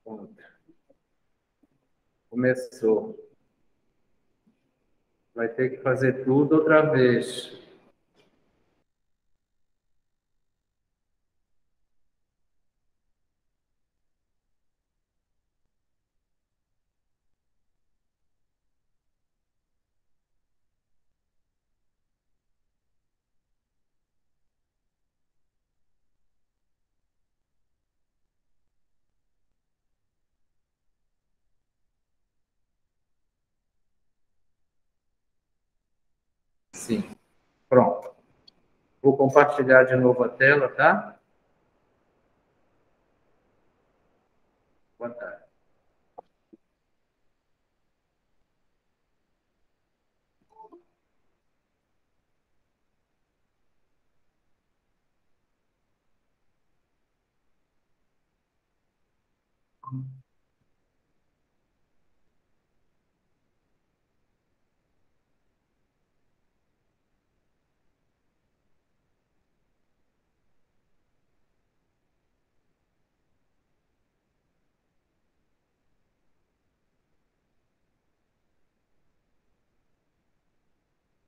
Pronto. Começou. Vai ter que fazer tudo outra vez. Sim. Pronto. Vou compartilhar de novo a tela, tá? Boa tarde.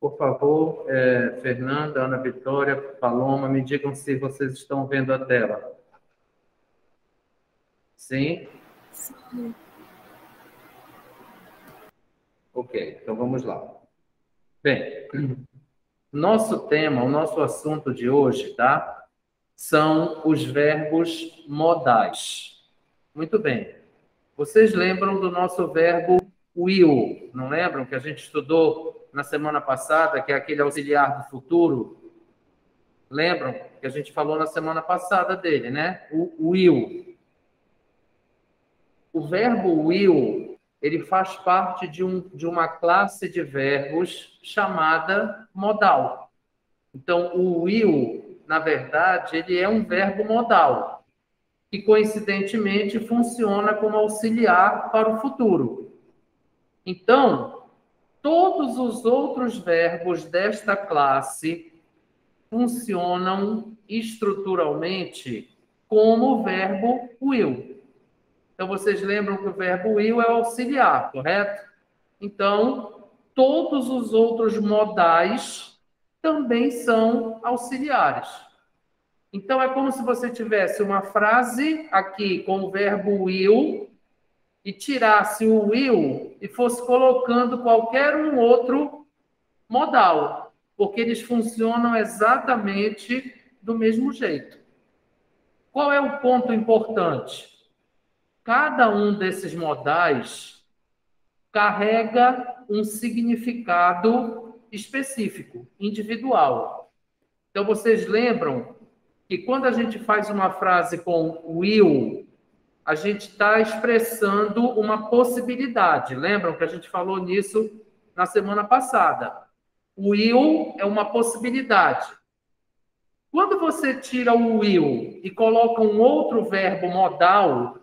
Por favor, Fernanda, Ana Vitória, Paloma, me digam se vocês estão vendo a tela. Sim? Sim. Ok, então vamos lá. Bem, nosso tema, o nosso assunto de hoje, tá? São os verbos modais. Muito bem. Vocês lembram do nosso verbo will, não lembram? Que a gente estudou na semana passada, que é aquele auxiliar do futuro? Lembram que a gente falou na semana passada dele, né? O will. O verbo will, ele faz parte de uma classe de verbos chamada modal. Então, o will, na verdade, ele é um verbo modal, que coincidentemente funciona como auxiliar para o futuro. Então, todos os outros verbos desta classe funcionam estruturalmente como o verbo will. Então, vocês lembram que o verbo will é o auxiliar, correto? Então, todos os outros modais também são auxiliares. Então, é como se você tivesse uma frase aqui com o verbo will e tirasse o will e fosse colocando qualquer um outro modal, porque eles funcionam exatamente do mesmo jeito. Qual é o ponto importante? Cada um desses modais carrega um significado específico, individual. Então, vocês lembram que quando a gente faz uma frase com will, a gente está expressando uma possibilidade. Lembram que a gente falou nisso na semana passada? O will é uma possibilidade. Quando você tira o will e coloca um outro verbo modal,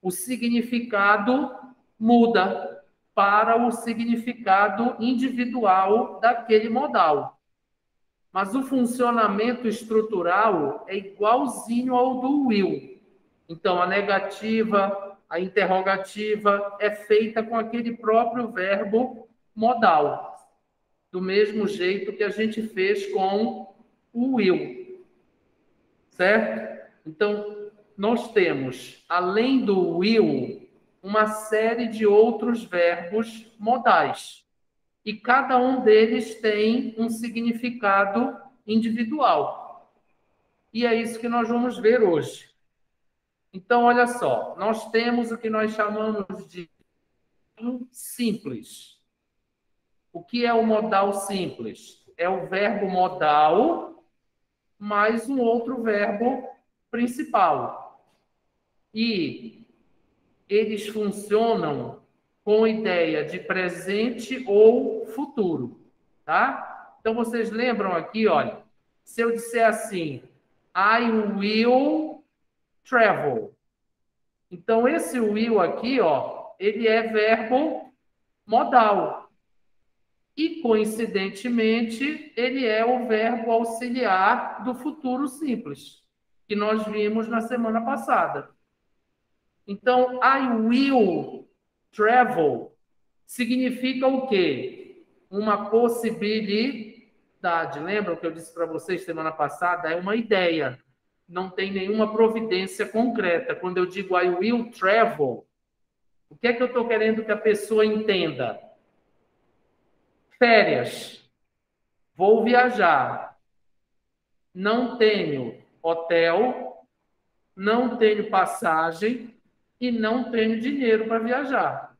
o significado muda para o significado individual daquele modal. Mas o funcionamento estrutural é igualzinho ao do will. Então, a negativa, a interrogativa é feita com aquele próprio verbo modal, do mesmo jeito que a gente fez com o will, certo? Então, nós temos, além do will, uma série de outros verbos modais. E cada um deles tem um significado individual. E é isso que nós vamos ver hoje. Então, olha só, nós temos o que nós chamamos de simples. O que é o modal simples? É o verbo modal mais um outro verbo principal. E eles funcionam com ideia de presente ou futuro, tá? Então, vocês lembram aqui, olha, se eu disser assim, I will travel. Então, esse will aqui, ó, ele é verbo modal. E, coincidentemente, ele é o verbo auxiliar do futuro simples, que nós vimos na semana passada. Então, I will travel significa o quê? Uma possibilidade. Lembram que eu disse para vocês semana passada? É uma ideia. Não tem nenhuma providência concreta. Quando eu digo I will travel, o que é que eu estou querendo que a pessoa entenda? Férias. Vou viajar. Não tenho hotel, não tenho passagem e não tenho dinheiro para viajar.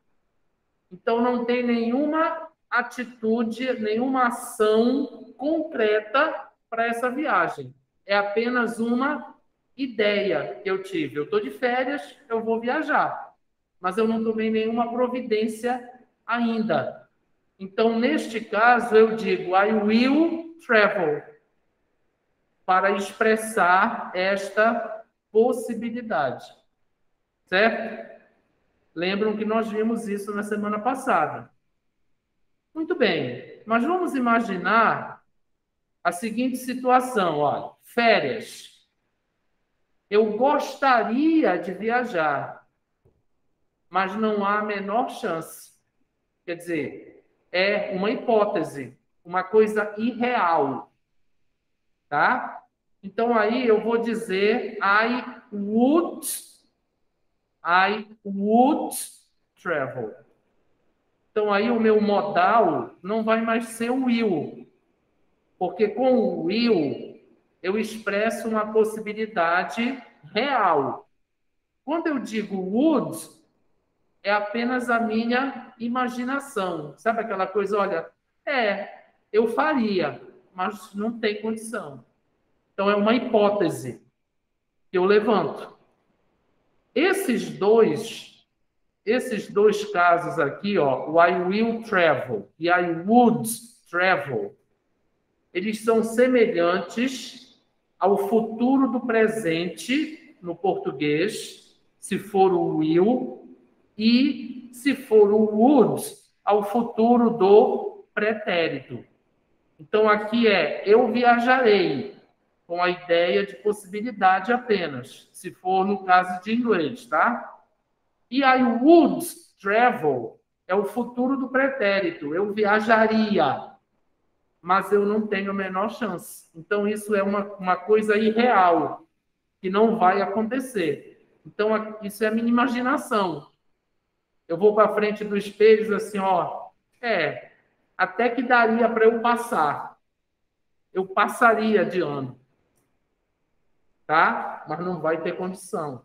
Então, não tem nenhuma atitude, nenhuma ação concreta para essa viagem. É apenas uma ideia que eu tive. Eu estou de férias, eu vou viajar. Mas eu não tomei nenhuma providência ainda. Então, neste caso, eu digo I will travel para expressar esta possibilidade. Certo? Lembram que nós vimos isso na semana passada. Muito bem, mas vamos imaginar a seguinte situação, olha, férias. Eu gostaria de viajar, mas não há a menor chance. Quer dizer, é uma hipótese, uma coisa irreal, tá? Então aí eu vou dizer I would travel. Então aí o meu modal não vai mais ser o will, porque com o will eu expresso uma possibilidade real. Quando eu digo would, é apenas a minha imaginação. Sabe aquela coisa, olha, eu faria, mas não tem condição. Então é uma hipótese que eu levanto. Esses dois casos aqui, ó, o I will travel e I would travel, eles são semelhantes ao futuro do presente no português, se for o will, e se for o would, ao futuro do pretérito. Então, aqui eu viajarei, com a ideia de possibilidade apenas, se for no caso de inglês, tá? E I would travel é o futuro do pretérito. Eu viajaria, mas eu não tenho a menor chance. Então, isso é uma coisa irreal, que não vai acontecer. Então, isso é a minha imaginação. Eu vou para frente do espelho e digo assim, ó, até que daria para eu passar. Eu passaria de ano, tá? Mas não vai ter condição.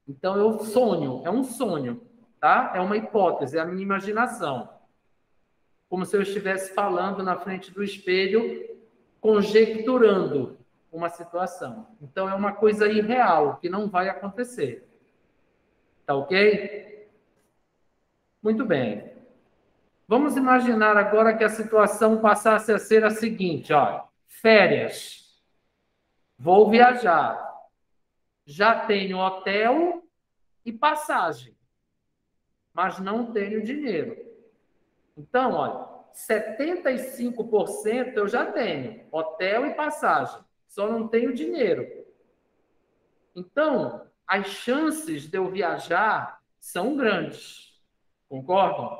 Então, eu sonho, é um sonho, tá? É uma hipótese, é a minha imaginação. Como se eu estivesse falando na frente do espelho, conjecturando uma situação. Então, é uma coisa irreal, que não vai acontecer. Tá ok? Muito bem. Vamos imaginar agora que a situação passasse a ser a seguinte, ó. Férias. Vou viajar. Já tenho hotel e passagem, mas não tenho dinheiro. Então, olha, 75% eu já tenho, hotel e passagem, só não tenho dinheiro. Então, as chances de eu viajar são grandes, concordam?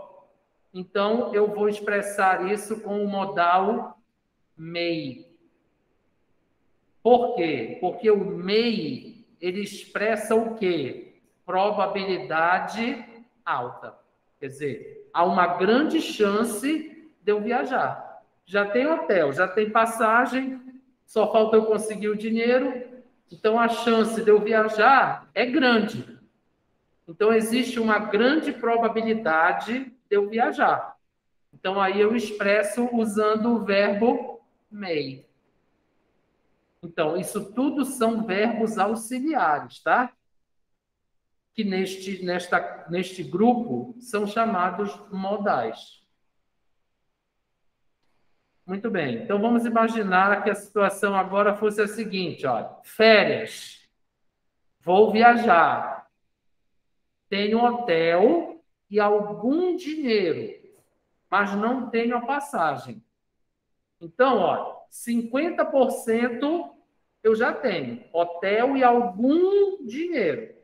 Então, eu vou expressar isso com o modal may. Por quê? Porque o may, ele expressa o quê? Probabilidade alta. Quer dizer, há uma grande chance de eu viajar. Já tem hotel, já tem passagem, só falta eu conseguir o dinheiro, então a chance de eu viajar é grande. Então existe uma grande probabilidade de eu viajar. Então aí eu expresso usando o verbo may. Então, isso tudo são verbos auxiliares, tá? Que neste grupo são chamados modais. Muito bem. Então, vamos imaginar que a situação agora fosse a seguinte, olha. Férias. Vou viajar. Tenho hotel e algum dinheiro, mas não tenho a passagem. Então, olha, 50% eu já tenho. Hotel e algum dinheiro.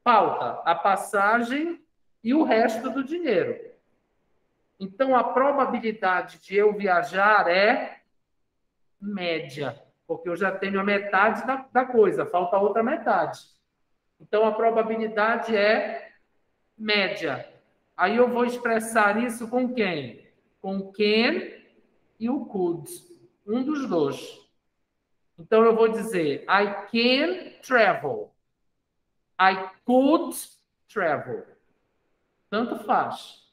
falta a passagem e o resto do dinheiro. Então, a probabilidade de eu viajar é média, porque eu já tenho a metade da coisa, falta a outra metade. Então, a probabilidade é média. Aí eu vou expressar isso com quem? Com can e o could, um dos dois. Então, eu vou dizer, I can travel. I could travel. Tanto faz.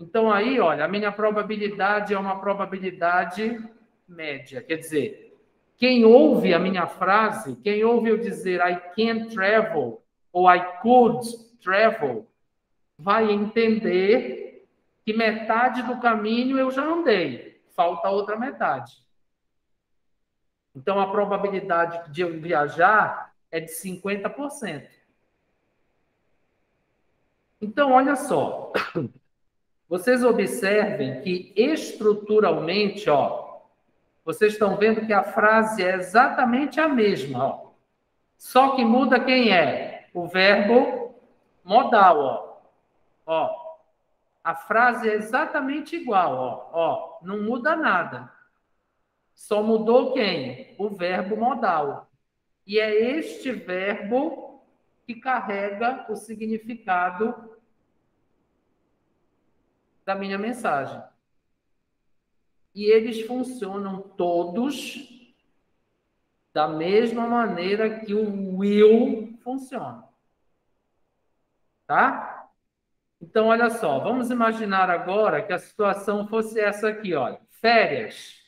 Então, aí, olha, a minha probabilidade é uma probabilidade média. Quer dizer, quem ouve a minha frase, quem ouve eu dizer I can travel ou I could travel, vai entender que metade do caminho eu já andei, falta a outra metade. Então, a probabilidade de eu viajar é de 50%. Então, olha só, vocês observem que estruturalmente, ó, vocês estão vendo que a frase é exatamente a mesma, ó. Só que muda quem é? O verbo modal, ó. Ó, a frase é exatamente igual, ó, não muda nada. Só mudou quem? O verbo modal. E é este verbo que carrega o significado da minha mensagem. E eles funcionam todos da mesma maneira que o will funciona. Tá? Então, olha só, vamos imaginar agora que a situação fosse essa aqui, olha. Férias.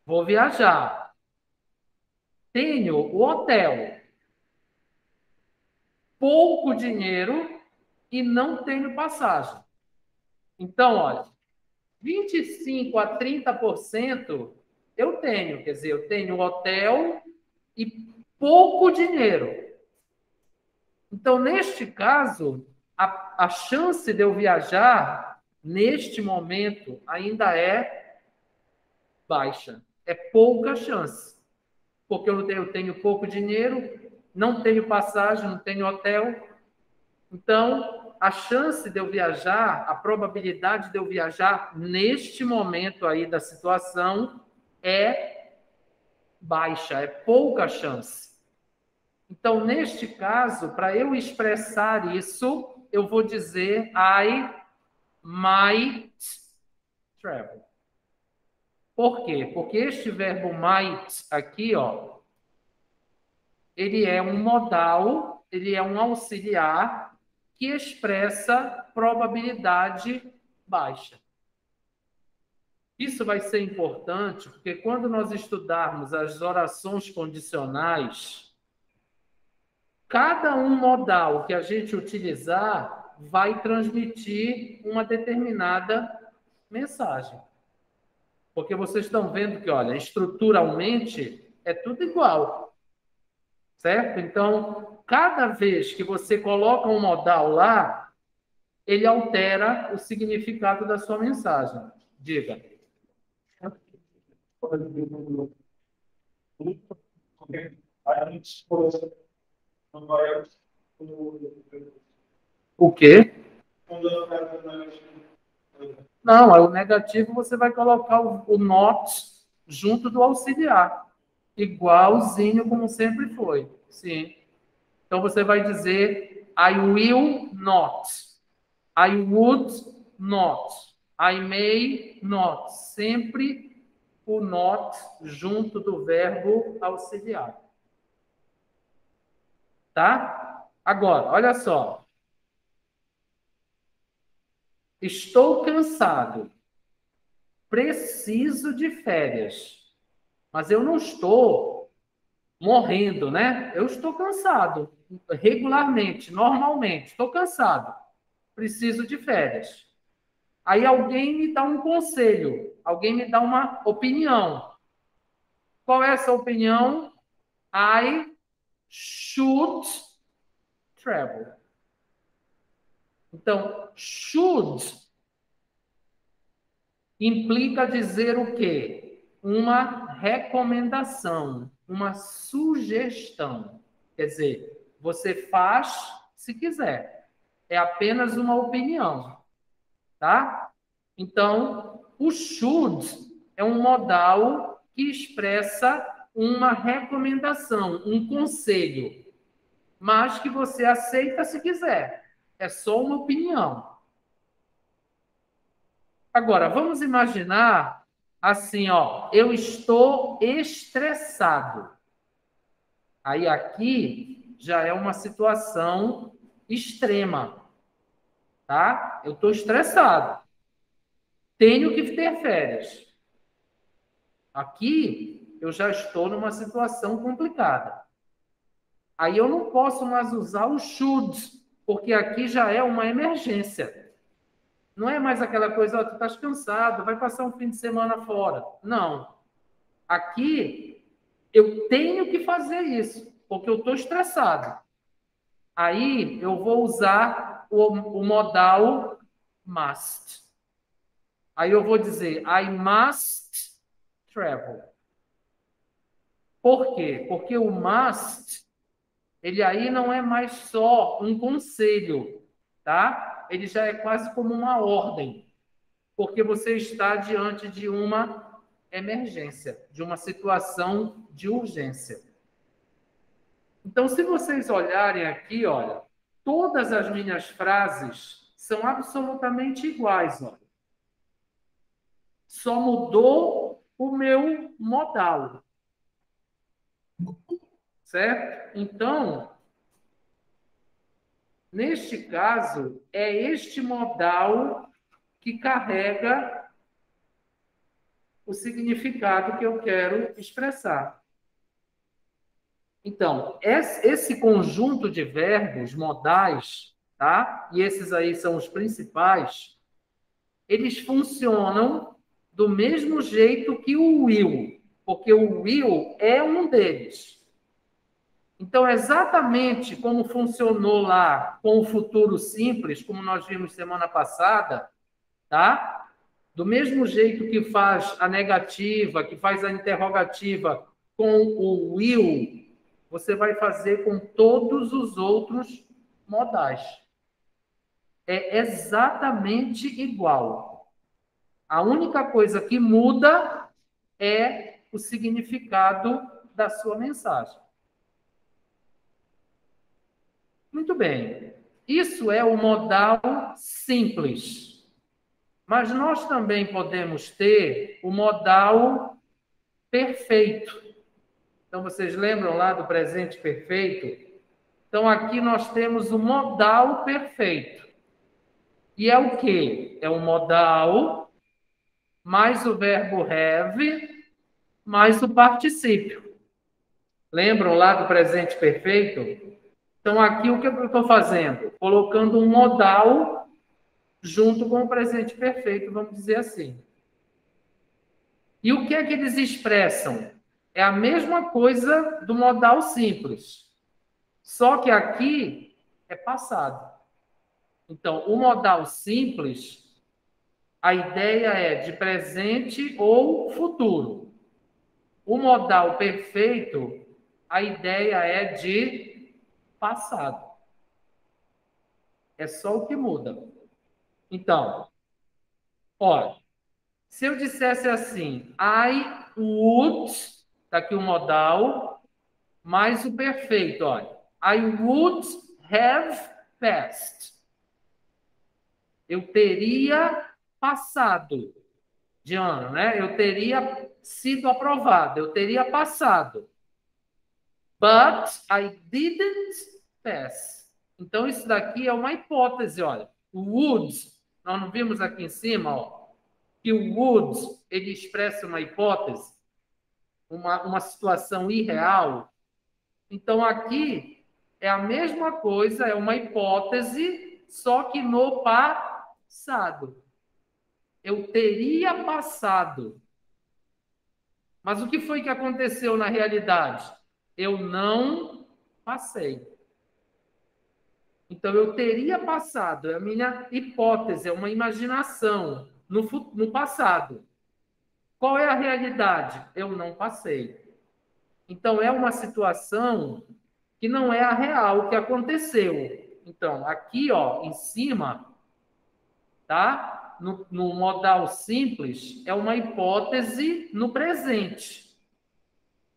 Vou viajar. Tenho o hotel. Pouco dinheiro e não tenho passagem. Então, olha, 25 a 30% eu tenho, quer dizer, eu tenho hotel e pouco dinheiro. Então, neste caso, a chance de eu viajar, neste momento, ainda é baixa. É pouca chance. Porque eu tenho pouco dinheiro, não tenho passagem, não tenho hotel. Então, a chance de eu viajar, a probabilidade de eu viajar neste momento aí da situação é baixa, é pouca chance. Então, neste caso, para eu expressar isso, eu vou dizer I might travel. Por quê? Porque este verbo might aqui, ó, ele é um modal, ele é um auxiliar que expressa probabilidade baixa. Isso vai ser importante, porque quando nós estudarmos as orações condicionais, cada um modal que a gente utilizar vai transmitir uma determinada mensagem. Porque vocês estão vendo que, olha, estruturalmente é tudo igual. Certo? Então, cada vez que você coloca um modal lá, ele altera o significado da sua mensagem. Diga. O quê? Não, o negativo você vai colocar o not junto do auxiliar. Igualzinho como sempre foi. Sim. Então você vai dizer I will not. I would not. I may not. Sempre o not junto do verbo auxiliar. Tá? Agora, olha só. Estou cansado. Preciso de férias. Mas eu não estou morrendo, né? Eu estou cansado. Regularmente, normalmente. Estou cansado. Preciso de férias. Aí alguém me dá um conselho. Alguém me dá uma opinião. Qual é essa opinião? I should travel. Então, should implica dizer o quê? Uma recomendação, uma sugestão. Quer dizer, você faz se quiser. É apenas uma opinião, tá? Então, o should é um modal que expressa uma recomendação, um conselho, mas que você aceita se quiser. É só uma opinião. Agora, vamos imaginar assim, ó, eu estou estressado. Aí aqui já é uma situação extrema, tá? Eu estou estressado. Tenho que ter férias. Aqui eu já estou numa situação complicada. Aí eu não posso mais usar o should, porque aqui já é uma emergência. Não é mais aquela coisa, ó, tu estás cansado, vai passar um fim de semana fora. Não. Aqui eu tenho que fazer isso, porque eu estou estressado. Aí eu vou usar o modal must. Aí eu vou dizer I must travel. Por quê? Porque o must, ele aí não é mais só um conselho, tá? Ele já é quase como uma ordem, porque você está diante de uma emergência, de uma situação de urgência. Então, se vocês olharem aqui, olha, todas as minhas frases são absolutamente iguais, olha. Só mudou o meu modal. Certo? Então, neste caso, é este modal que carrega o significado que eu quero expressar. Então, esse conjunto de verbos modais, tá? E esses aí são os principais, eles funcionam do mesmo jeito que o will, porque o will é um deles. Então, exatamente como funcionou lá com o futuro simples, como nós vimos semana passada, tá? Do mesmo jeito que faz a negativa, que faz a interrogativa com o will, você vai fazer com todos os outros modais. É exatamente igual. A única coisa que muda é o significado da sua mensagem. Muito bem. Isso é o modal simples. Mas nós também podemos ter o modal perfeito. Então, vocês lembram lá do presente perfeito? Então, aqui nós temos o modal perfeito. E é o quê? É o modal mais o verbo have mais o particípio. Lembram lá do presente perfeito? Então, aqui o que eu estou fazendo? Colocando um modal junto com o presente perfeito, vamos dizer assim. E o que é que eles expressam? É a mesma coisa do modal simples. Só que aqui é passado. Então, o modal simples, a ideia é de presente ou futuro. O modal perfeito, a ideia é de passado. É só o que muda. Então, olha, se eu dissesse assim, I would, tá aqui o modal, mais o perfeito, olha. I would have passed. Eu teria passado de ano, né? Eu teria sido aprovado, eu teria passado. But I didn't pass. Então, isso daqui é uma hipótese, olha. O would, nós não vimos aqui em cima, ó, que o would, ele expressa uma hipótese, uma situação irreal. Então, aqui é a mesma coisa, é uma hipótese, só que no passado. Eu teria passado. Mas o que foi que aconteceu na realidade? Eu não passei. Então, eu teria passado. É a minha hipótese, é uma imaginação no passado. Qual é a realidade? Eu não passei. Então, é uma situação que não é a real, que aconteceu. Então, aqui, ó, em cima, tá? No modal simples, é uma hipótese no presente,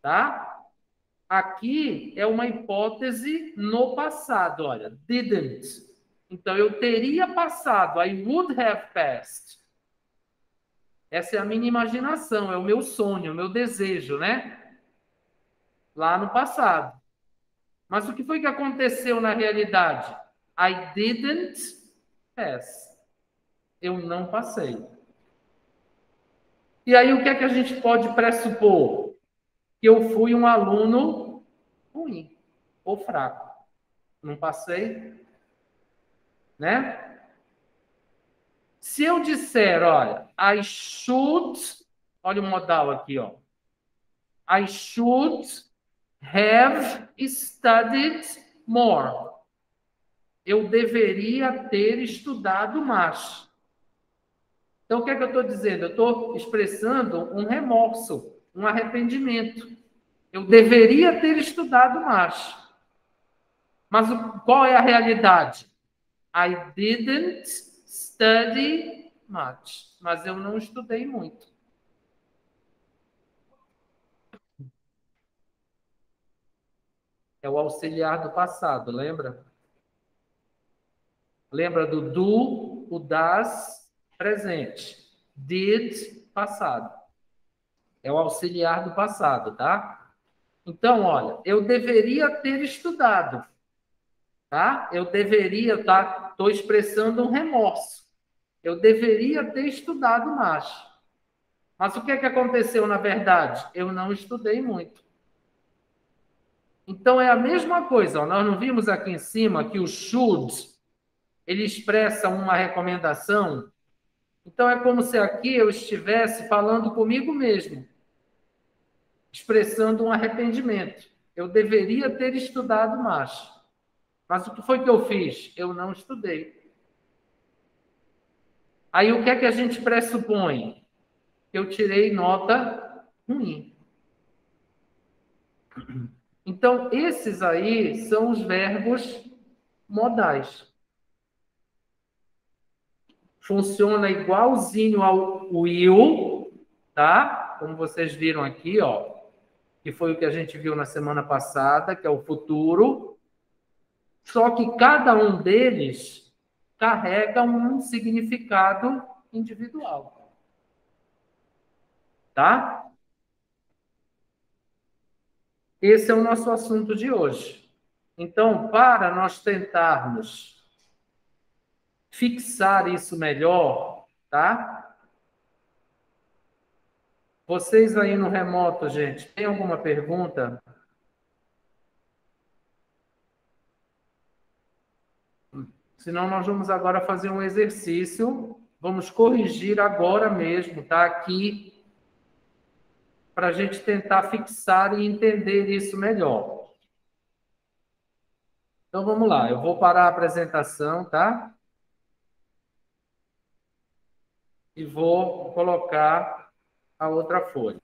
tá? Aqui é uma hipótese no passado, olha, didn't. Então, eu teria passado, I would have passed. Essa é a minha imaginação, é o meu sonho, o meu desejo, né? Lá no passado. Mas o que foi que aconteceu na realidade? I didn't pass. Eu não passei. E aí, o que é que a gente pode pressupor? Que eu fui um aluno ruim ou fraco. Não passei, né? Se eu disser, olha, I should, olha o modal aqui, ó. I should have studied more. Eu deveria ter estudado mais. Então, o que é que eu estou dizendo? Eu estou expressando um remorso, um arrependimento. Eu deveria ter estudado mais. Mas qual é a realidade? I didn't study much. Mas eu não estudei muito. É o auxiliar do passado, lembra? Lembra do do, o das, presente. Did, passado. É o auxiliar do passado, tá? Então, olha, eu deveria ter estudado, tá? Eu deveria, tá? Estou expressando um remorso. Eu deveria ter estudado mais. Mas o que é que aconteceu na verdade? Eu não estudei muito. Então, é a mesma coisa. Ó, nós não vimos aqui em cima que o should, ele expressa uma recomendação. Então, é como se aqui eu estivesse falando comigo mesmo, expressando um arrependimento. Eu deveria ter estudado mais. Mas o que foi que eu fiz? Eu não estudei. Aí, o que é que a gente pressupõe? Eu tirei nota ruim. Então, esses aí são os verbos modais. Funciona igualzinho ao will, tá? Como vocês viram aqui, ó, que foi o que a gente viu na semana passada, que é o futuro. Só que cada um deles carrega um significado individual. Tá? Esse é o nosso assunto de hoje. Então, para nós tentarmos fixar isso melhor, tá? Vocês aí no remoto, gente, tem alguma pergunta? Senão nós vamos agora fazer um exercício. Vamos corrigir agora mesmo, tá? Aqui, para a gente tentar fixar e entender isso melhor. Então, vamos lá. Eu vou parar a apresentação, tá? E vou colocar a outra folha.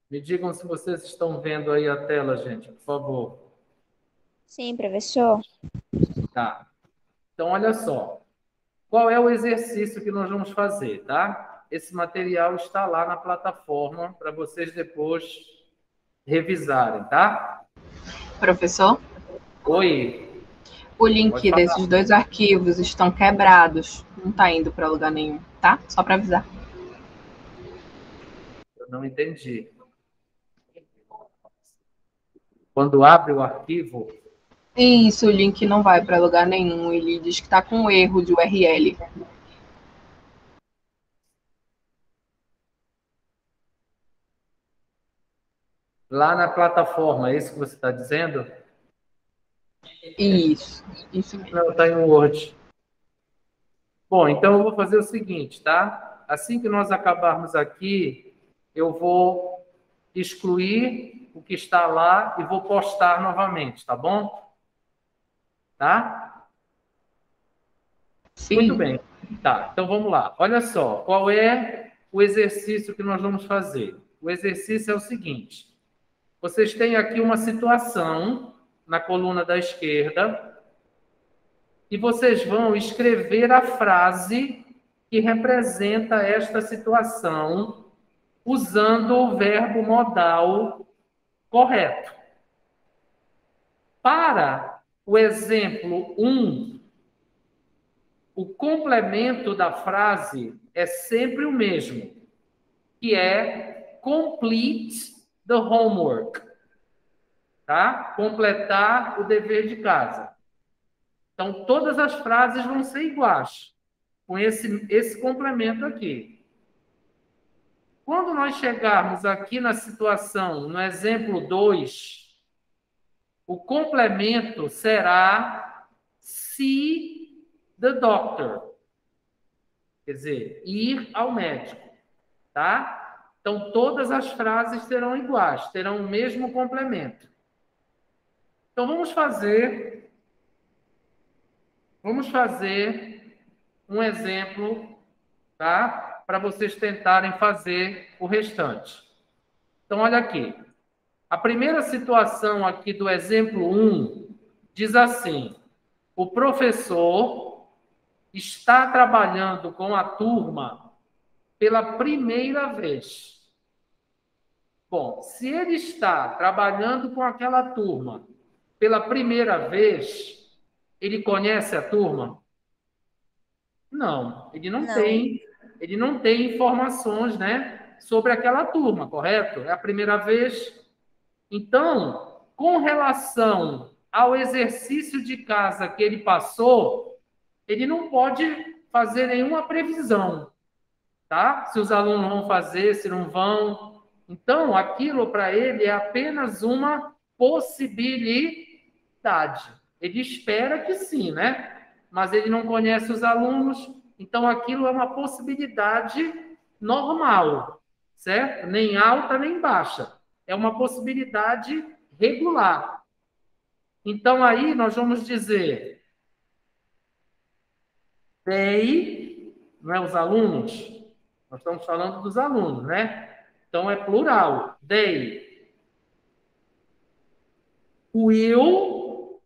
Me digam se vocês estão vendo aí a tela, gente, por favor. Sim, professor. Tá. Então, olha só. Qual é o exercício que nós vamos fazer, tá? Esse material está lá na plataforma para vocês depois revisarem, tá? Professor, Oi. o link desses dois arquivos estão quebrados. Não está indo para lugar nenhum, tá? Só para avisar. Eu não entendi. Quando abre o arquivo... Isso, o link não vai para lugar nenhum. Ele diz que está com erro de URL. Lá na plataforma, é isso que você está dizendo? Isso mesmo. Não, está em Word. Bom, então eu vou fazer o seguinte, tá? Assim que nós acabarmos aqui, eu vou excluir o que está lá e vou postar novamente, tá bom? Tá? Muito Sim. bem. Tá, então vamos lá. Olha só, qual é o exercício que nós vamos fazer? O exercício é o seguinte: vocês têm aqui uma situação na coluna da esquerda e vocês vão escrever a frase que representa esta situação usando o verbo modal correto. Para o exemplo 1, o complemento da frase é sempre o mesmo, que é complete the homework, tá? Completar o dever de casa. Então, todas as frases vão ser iguais, com esse complemento aqui. Quando nós chegarmos aqui na situação, no exemplo 2, o complemento será see the doctor. Quer dizer, ir ao médico, tá? Então, todas as frases serão iguais, terão o mesmo complemento. Então, vamos fazer um exemplo, tá? Para vocês tentarem fazer o restante. Então, olha aqui. A primeira situação aqui do exemplo 1 diz assim: o professor está trabalhando com a turma pela primeira vez. Bom, se ele está trabalhando com aquela turma pela primeira vez, ele conhece a turma? Não, Não. ele não tem informações, né, sobre aquela turma, correto? É a primeira vez. Então, com relação ao exercício de casa que ele passou, ele não pode fazer nenhuma previsão, tá? Se os alunos vão fazer, se não vão. Então, aquilo para ele é apenas uma possibilidade. Ele espera que sim, né? Mas ele não conhece os alunos, então aquilo é uma possibilidade normal, certo? Nem alta nem baixa. É uma possibilidade regular. Então, aí nós vamos dizer, they, não é os alunos? Nós estamos falando dos alunos, né? Então, é plural. They will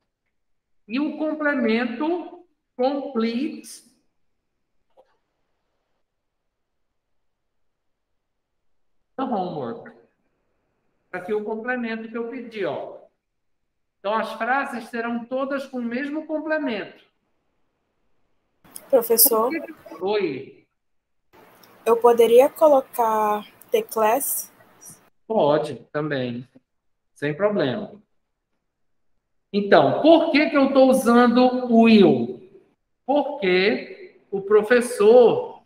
e o complemento complete the homework. Aqui o complemento que eu pedi, ó. Então, as frases serão todas com o mesmo complemento. Professor, Oi. eu poderia colocar the class? Pode, também. Sem problema. Então, por que eu estou usando o will? Porque o professor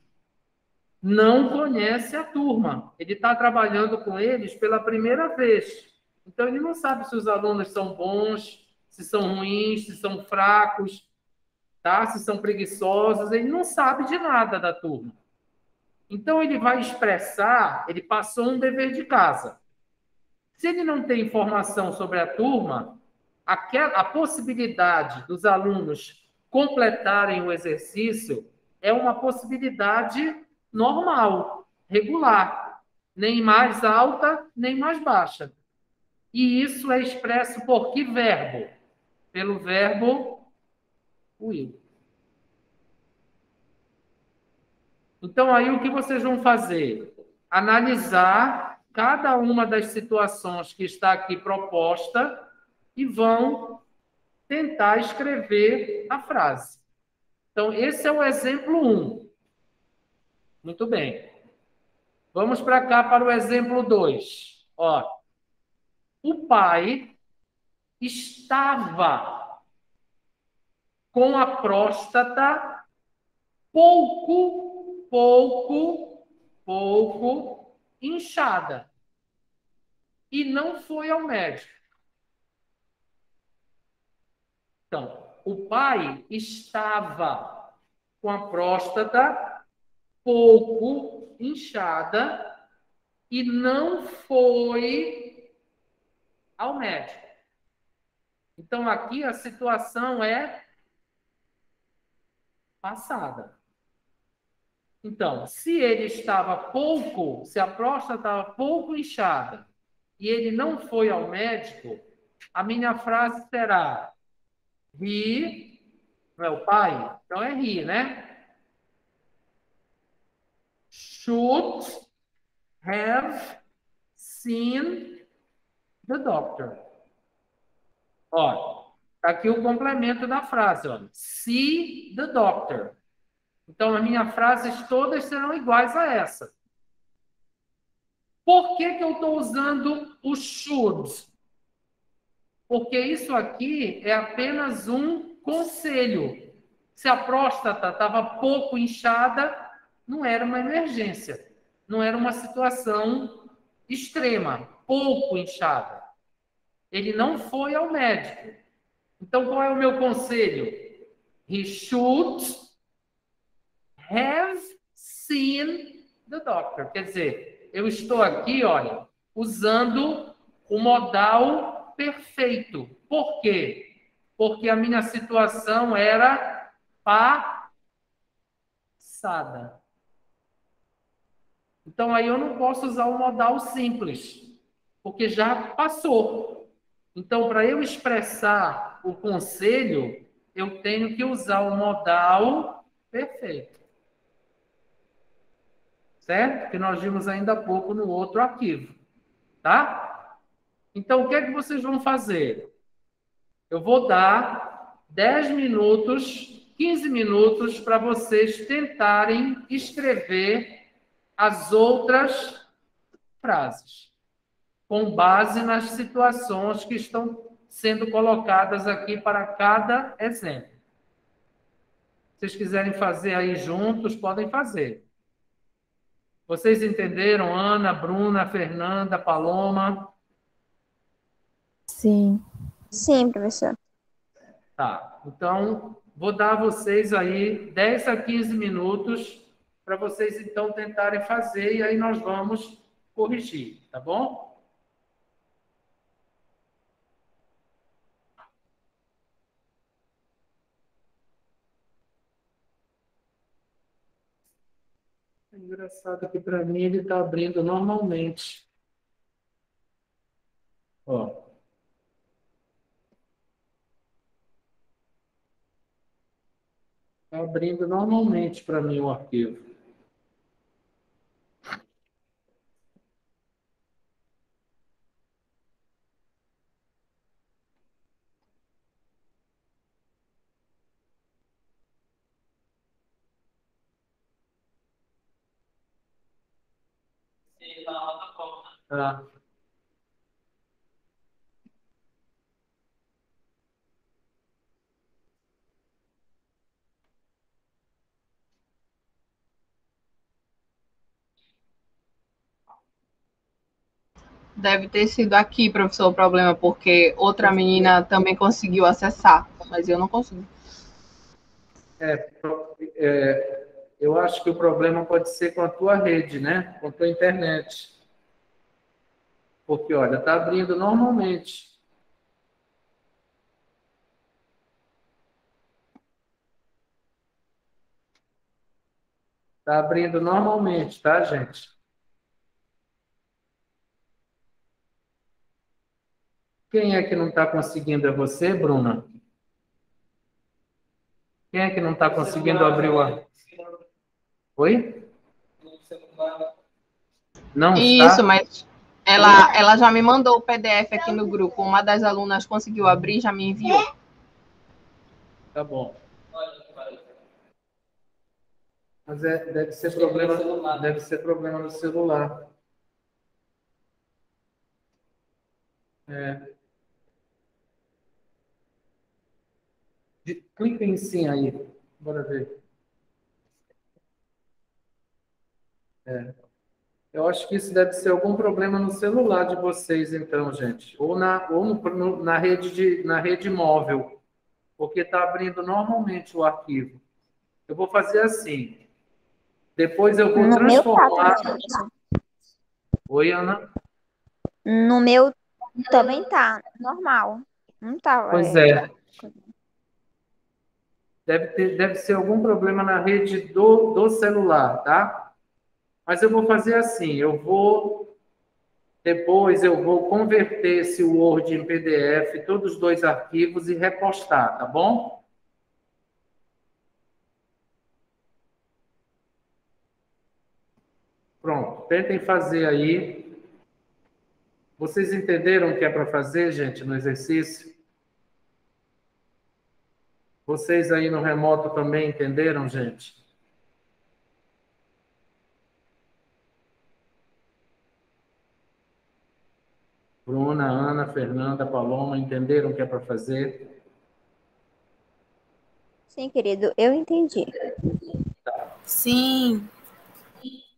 não conhece a turma. Ele está trabalhando com eles pela primeira vez. Então, ele não sabe se os alunos são bons, se são ruins, se são fracos, tá? Se são preguiçosos. Ele não sabe de nada da turma. Então, ele vai expressar, ele passou um dever de casa. Se ele não tem informação sobre a turma, a possibilidade dos alunos completarem o exercício é uma possibilidade normal, regular, nem mais alta, nem mais baixa. E isso é expresso por que verbo? Pelo verbo will. Então, aí o que vocês vão fazer? Analisar cada uma das situações que está aqui proposta e vão tentar escrever a frase. Então, esse é o exemplo 1. Muito bem. Vamos para cá para o exemplo 2. Ó, o pai estava com a próstata pouco inchada e não foi ao médico. Então, o pai estava com a próstata pouco inchada e não foi ao médico. Então, aqui a situação é passada. Então, se ele estava pouco, se a próstata estava pouco inchada e ele não foi ao médico, a minha frase será: he, não é o pai? Então é he, né? Should have seen the doctor. Olha, tá aqui o complemento da frase, olha. See the doctor. Então, as minhas frases todas serão iguais a essa. Por que eu estou usando o should? Porque isso aqui é apenas um conselho. Se a próstata estava pouco inchada, não era uma emergência. Não era uma situação extrema, pouco inchada. Ele não foi ao médico. Então, qual é o meu conselho? He should have seen the doctor. Quer dizer, eu estou aqui, olha, usando o modal perfeito. Por quê? Porque a minha situação era passada. Então, aí eu não posso usar o modal simples, porque já passou. Então, para eu expressar o conselho, eu tenho que usar o modal perfeito. Certo? Que nós vimos ainda há pouco no outro arquivo. Tá? Então, o que é que vocês vão fazer? Eu vou dar 10 minutos, 15 minutos para vocês tentarem escrever as outras frases, com base nas situações que estão sendo colocadas aqui para cada exemplo. Se vocês quiserem fazer aí juntos, podem fazer. Vocês entenderam? Ana, Bruna, Fernanda, Paloma? Sim. Sim, professor. Tá. Então, vou dar a vocês aí 10 a 15 minutos para vocês, então, tentarem fazer e aí nós vamos corrigir, tá bom? É engraçado que para mim ele está abrindo normalmente. Ó. Está abrindo normalmente para mim o arquivo. Tá. Deve ter sido aqui, professor, o problema, porque outra menina também conseguiu acessar, mas eu não consigo. Eu acho que o problema pode ser com a tua rede, né? Com a tua internet. Porque, olha, está abrindo normalmente. Está abrindo normalmente, tá, gente? Quem é que não está conseguindo? É você, Bruna? Quem é que não está conseguindo abrir o ar? Oi? Não Isso, está? mas ela já me mandou o PDF aqui no grupo. Uma das alunas conseguiu abrir e já me enviou. Tá bom. Mas deve ser problema no celular. Clica em sim aí. Bora ver. Eu acho que isso deve ser algum problema no celular de vocês, então, gente. Ou na rede móvel. Porque está abrindo normalmente o arquivo. Eu vou fazer assim. Depois eu vou No meu tá transformar. também, professor. Oi, Ana? No meu também tá normal. Não tá. Pois é. Deve ser algum problema na rede do celular, tá? Mas eu vou fazer assim, depois eu vou converter esse Word em PDF, todos os dois arquivos e repostar, tá bom? Pronto, tentem fazer aí. Vocês entenderam o que é para fazer, gente, no exercício? Vocês aí no remoto também entenderam, gente? Bruna, Ana, Fernanda, Paloma, entenderam o que é para fazer? Sim, querido, eu entendi. Sim.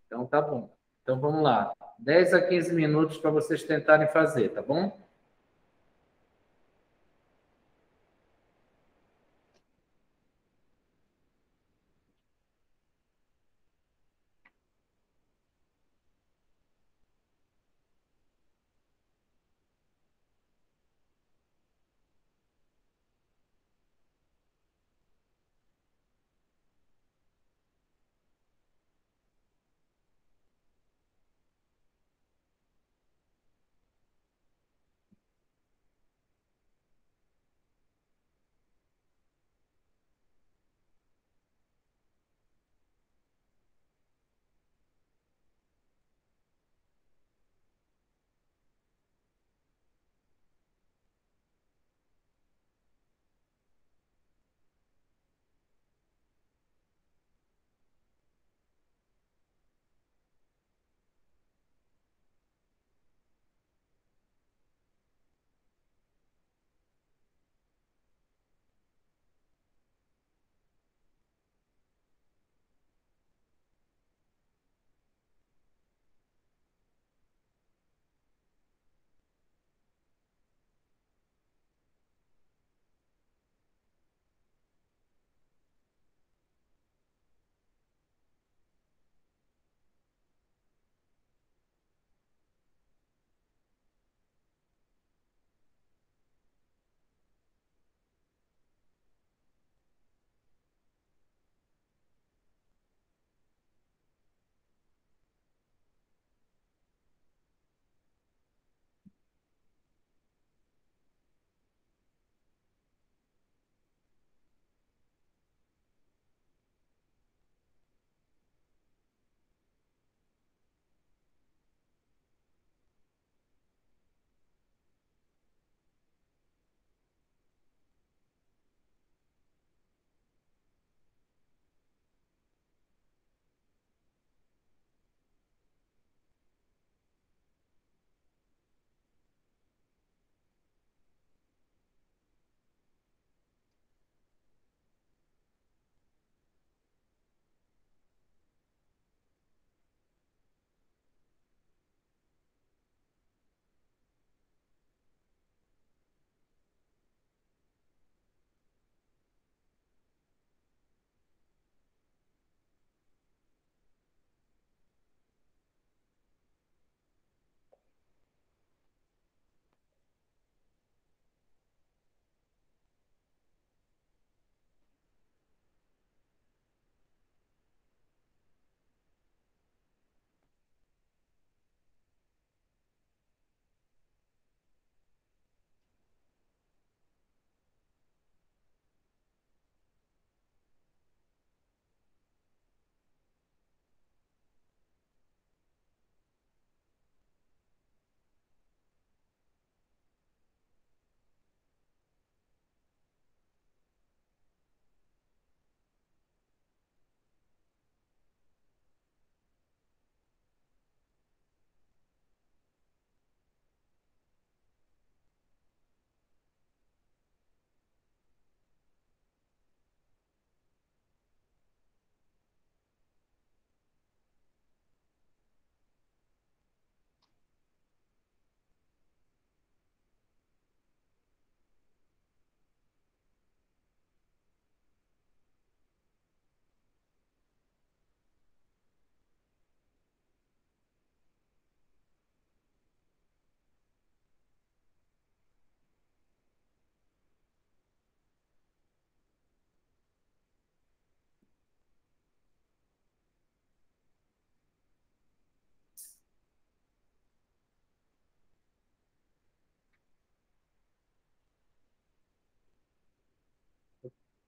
Então tá bom. Então vamos lá. 10 a 15 minutos para vocês tentarem fazer, tá bom?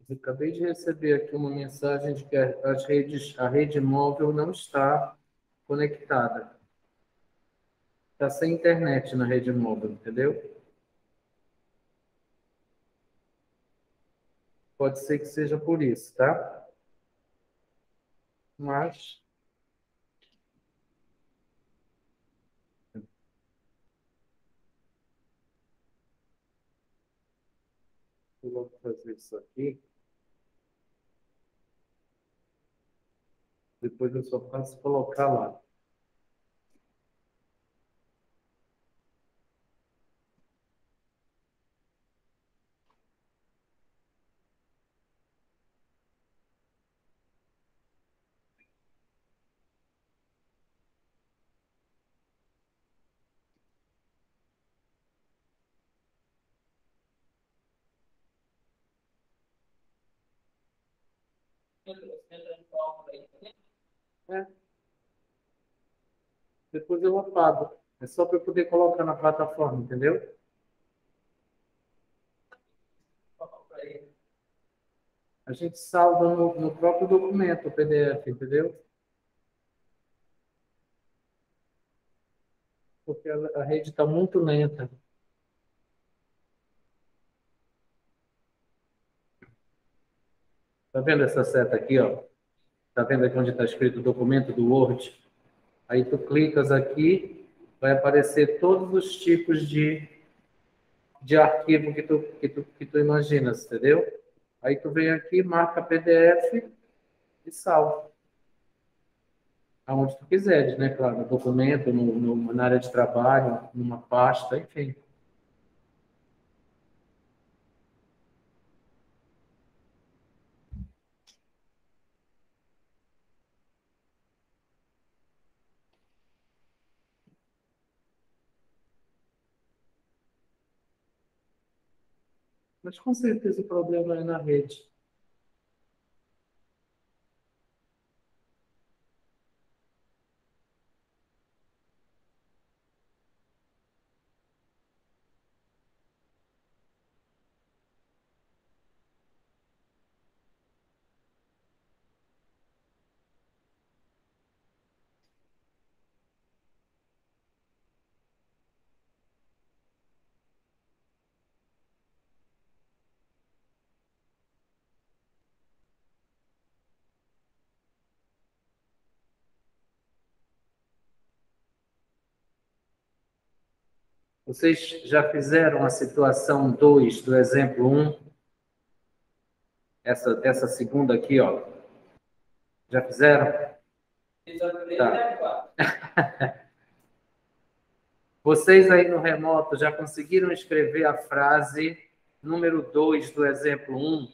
Eu acabei de receber aqui uma mensagem de que a rede móvel não está conectada. Está sem internet na rede móvel, entendeu? Pode ser que seja por isso, tá? Mas eu vou fazer isso aqui. Depois eu só faço colocar lá. É, depois eu apago. É só para eu poder colocar na plataforma, entendeu? A gente salva no próprio documento o PDF, entendeu? Porque a rede está muito lenta. Tá vendo essa seta aqui, ó? Tá vendo aqui onde está escrito documento do Word? Aí tu clicas aqui, vai aparecer todos os tipos de arquivo que tu imaginas, entendeu? Aí tu vem aqui, marca PDF e salva. Aonde tu quiseres, né? Claro, no documento, na área de trabalho, numa pasta, enfim. Mas com certeza o problema é na rede. Vocês já fizeram a situação 2 do exemplo 1? Essa segunda aqui, ó. Já fizeram? Tá. Vocês aí no remoto já conseguiram escrever a frase número 2 do exemplo 1?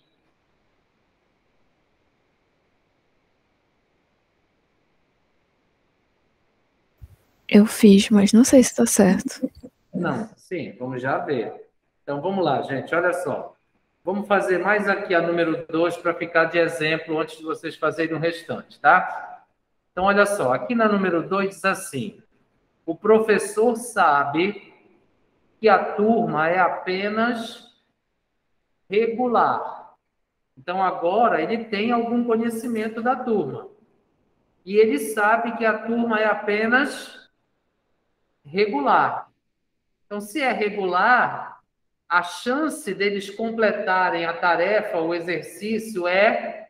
Eu fiz, mas não sei se está certo. Não, sim, vamos já ver. Então vamos lá, gente, olha só. Vamos fazer mais aqui a número 2 para ficar de exemplo antes de vocês fazerem o restante, tá? Então olha só, aqui na número 2 diz assim: o professor sabe que a turma é apenas regular. Então agora ele tem algum conhecimento da turma. E ele sabe que a turma é apenas regular. Então, se é regular, a chance deles completarem a tarefa, o exercício, é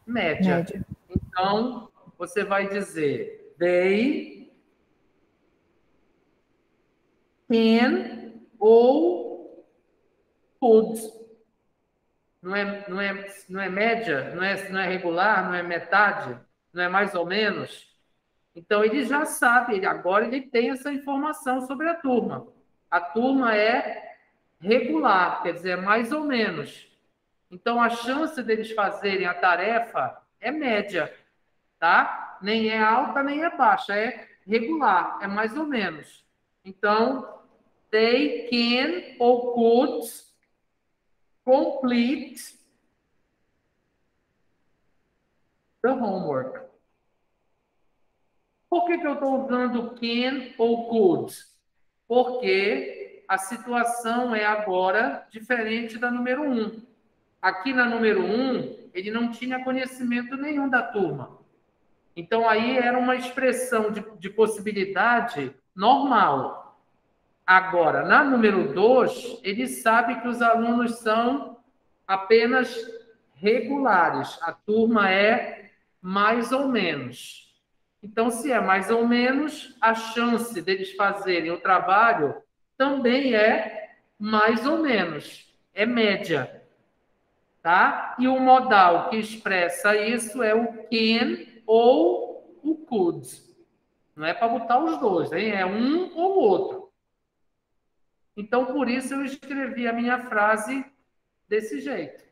média. Média. Então, você vai dizer: they can ou could. Não é média, não é regular, não é metade, não é mais ou menos. Então, ele já sabe, agora ele tem essa informação sobre a turma. A turma é regular, quer dizer, mais ou menos. Então, a chance deles fazerem a tarefa é média, tá? Nem é alta, nem é baixa, é regular, é mais ou menos. Então, they can ou could complete the homework. Por que eu estou usando can ou could? Porque a situação é agora diferente da número 1. Aqui na número 1, ele não tinha conhecimento nenhum da turma. Então, aí era uma expressão de possibilidade normal. Agora, na número 2, ele sabe que os alunos são apenas regulares. A turma é mais ou menos. Então, se é mais ou menos, a chance deles fazerem o trabalho também é mais ou menos. É média. Tá? E o modal que expressa isso é o can ou o could. Não é para botar os dois, hein? É um ou outro. Então, por isso eu escrevi a minha frase desse jeito.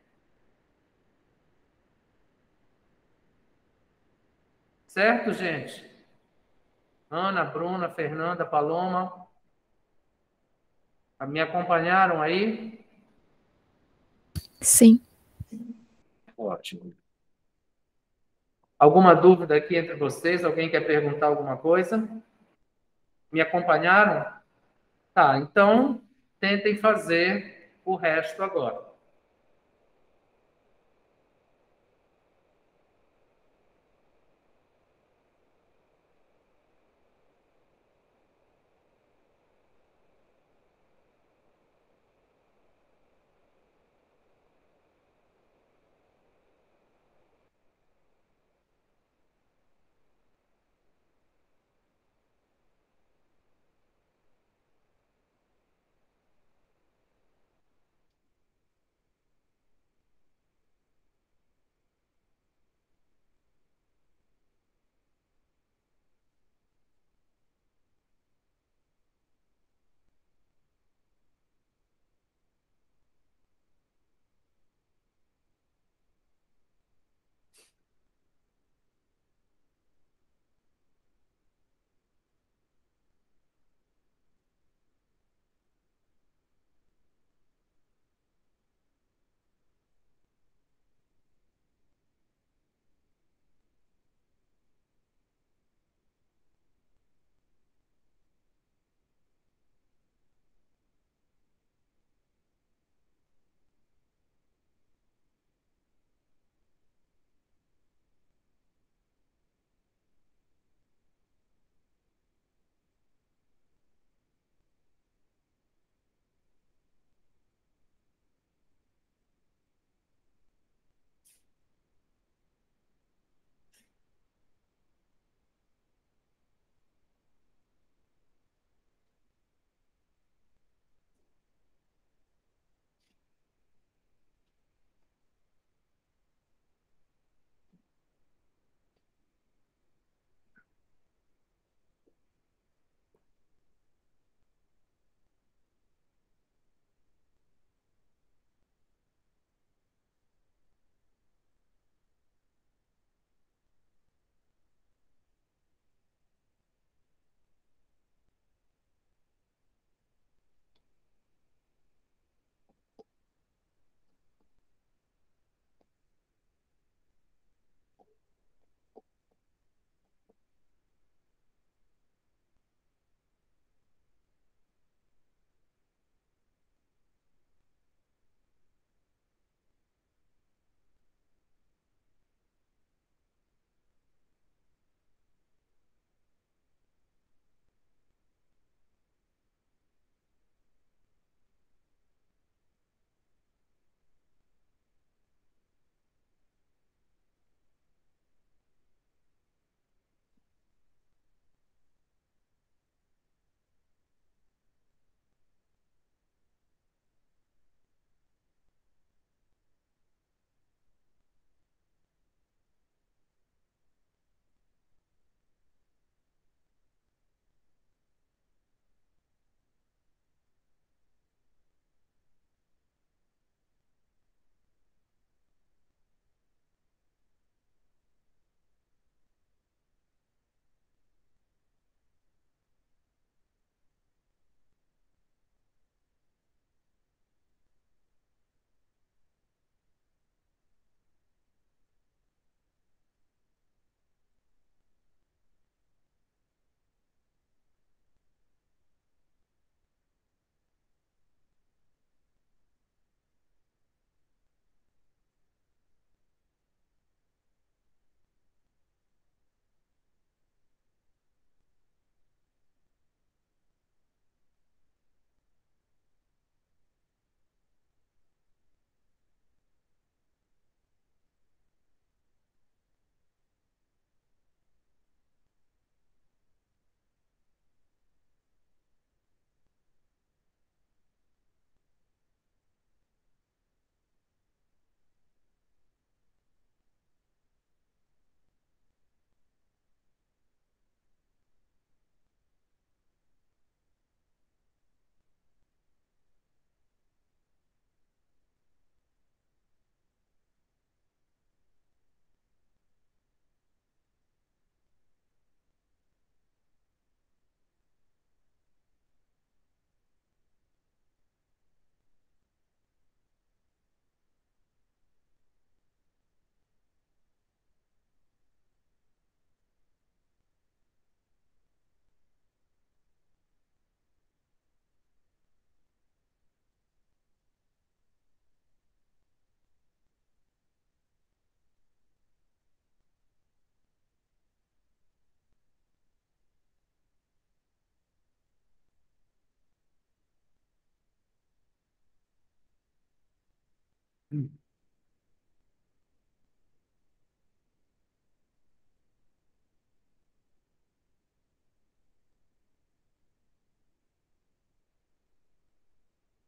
Certo, gente? Ana, Bruna, Fernanda, Paloma, me acompanharam aí? Sim. Ótimo. Alguma dúvida aqui entre vocês? Alguém quer perguntar alguma coisa? Me acompanharam? Tá, então tentem fazer o resto agora.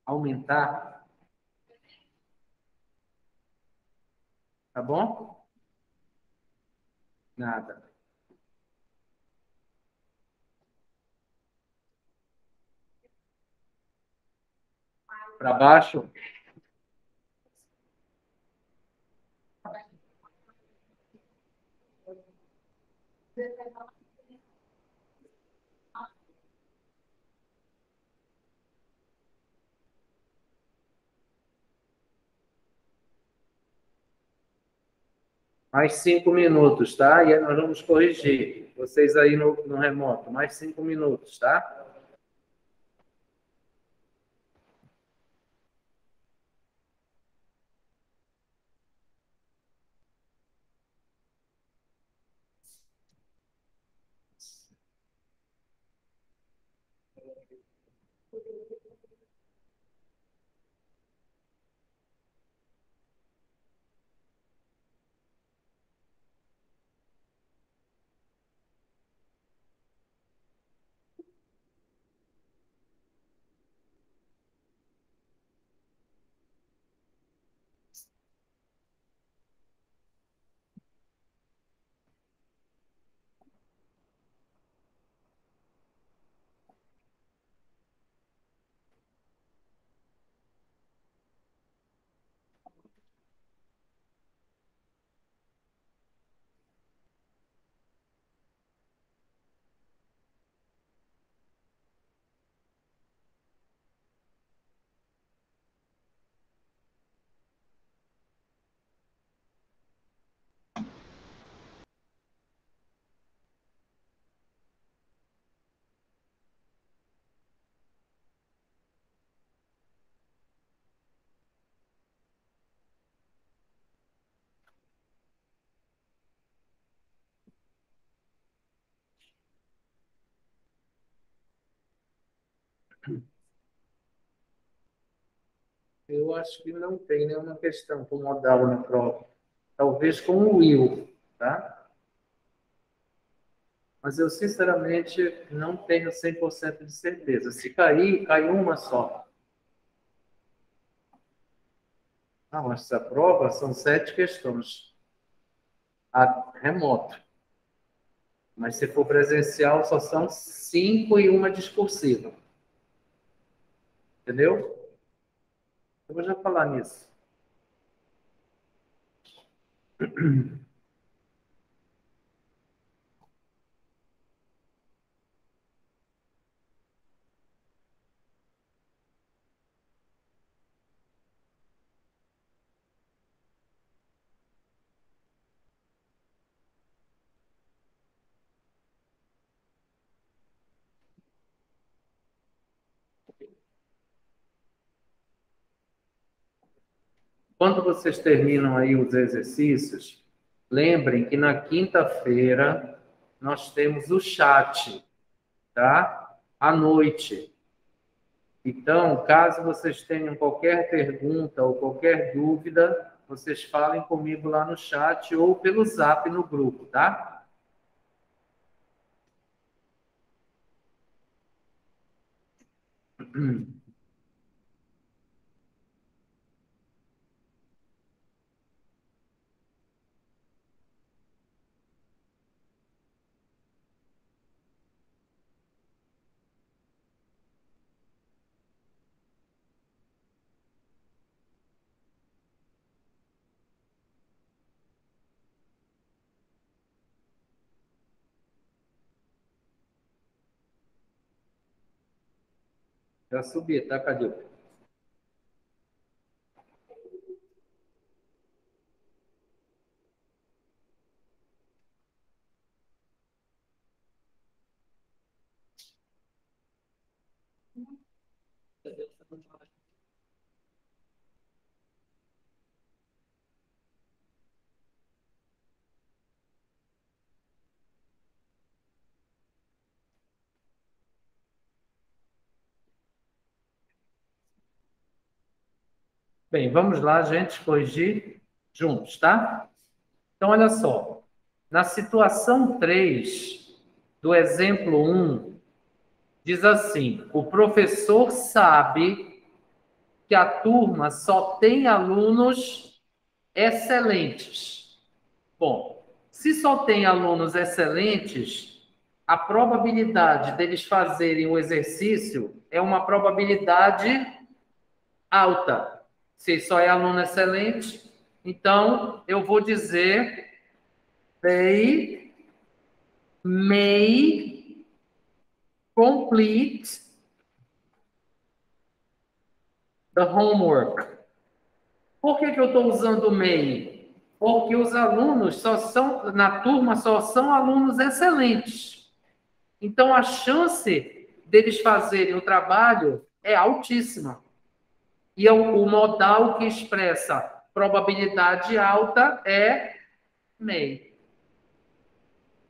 Aumentar, tá bom? Nada. Para baixo? Mais 5 minutos, tá? E aí nós vamos corrigir. Vocês aí no remoto, mais 5 minutos, tá? Eu acho que não tem nenhuma questão com modal na prova. Talvez com o will, tá? Mas eu, sinceramente, não tenho 100% de certeza. Se cair, cai uma só. Ah, mas essa prova são 7 questões. Remoto. Mas se for presencial, só são 5 e uma discursiva. Entendeu? Eu vou já falar nisso. Quando vocês terminam aí os exercícios, lembrem que na quinta-feira nós temos o chat, tá? À noite. Então, caso vocês tenham qualquer pergunta ou qualquer dúvida, vocês falem comigo lá no chat ou pelo Zap no grupo, tá? Já subi, tá, Cadê? Bem, vamos lá, gente, corrigir juntos, tá? Então, olha só. Na situação 3 do exemplo 1, diz assim: o professor sabe que a turma só tem alunos excelentes. Bom, se só tem alunos excelentes, a probabilidade deles fazerem o exercício é uma probabilidade alta. Se só é aluno excelente, então eu vou dizer they may complete the homework. Por que eu estou usando may? Porque os alunos na turma só são alunos excelentes. Então, a chance deles fazerem o trabalho é altíssima. E o modal que expressa probabilidade alta é may.